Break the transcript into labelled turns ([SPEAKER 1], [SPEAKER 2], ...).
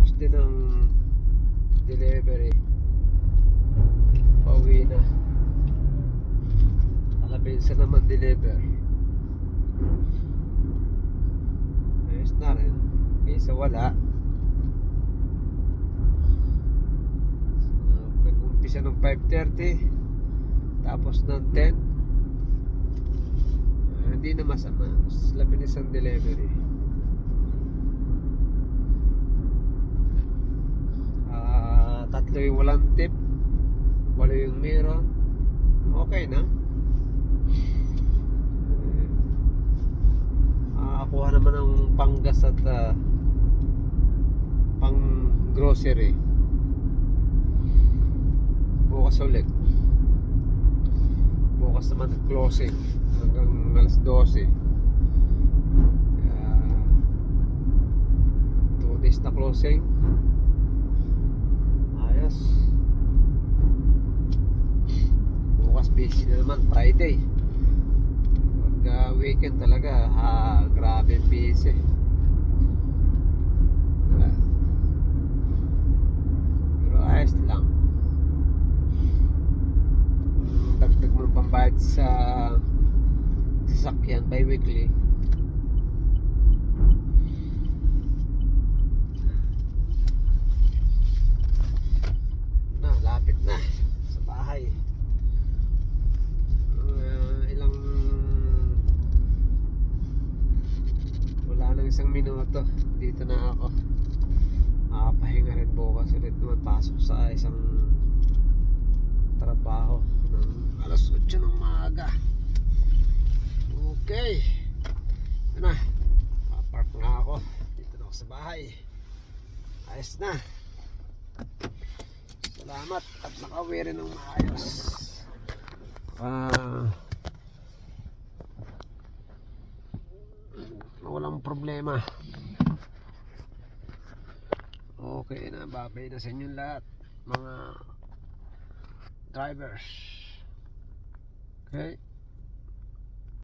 [SPEAKER 1] Tapos din ang delivery. Pauwi na. Alabensa naman deliver. Ayos na rin kaysa wala. Nag-umpisa ng 5:30 tapos ng 10. Hindi na masama. Mas labilis ang delivery. Tatlo yung walang tip, 8 yung meron. Okay na. Kuha naman ng panggas at pang grocery. Bukas ulit. Bukas naman closing hanggang alas 12. 2 days na closing. Ayos. Bukas busy na naman, Friday. Pagka weekend talaga, grabe busy. Pero ayos lang. Dagdag mo ng pambayad sa sasakyan bi-weekly. Lapit na sa bahay. Wala nang 1 minuto dito na ako. Pahinga rin bukas ulit naman, pasok sa isang trabaho ng alas 8 ng maaga. Okay, ito na, papark na ako. Dito na ako sa bahay. Ayos na. Salamat at nakauwi rin ng maayos. Walang problema. Okay na, babay na sa inyong lahat mga drivers. Okay.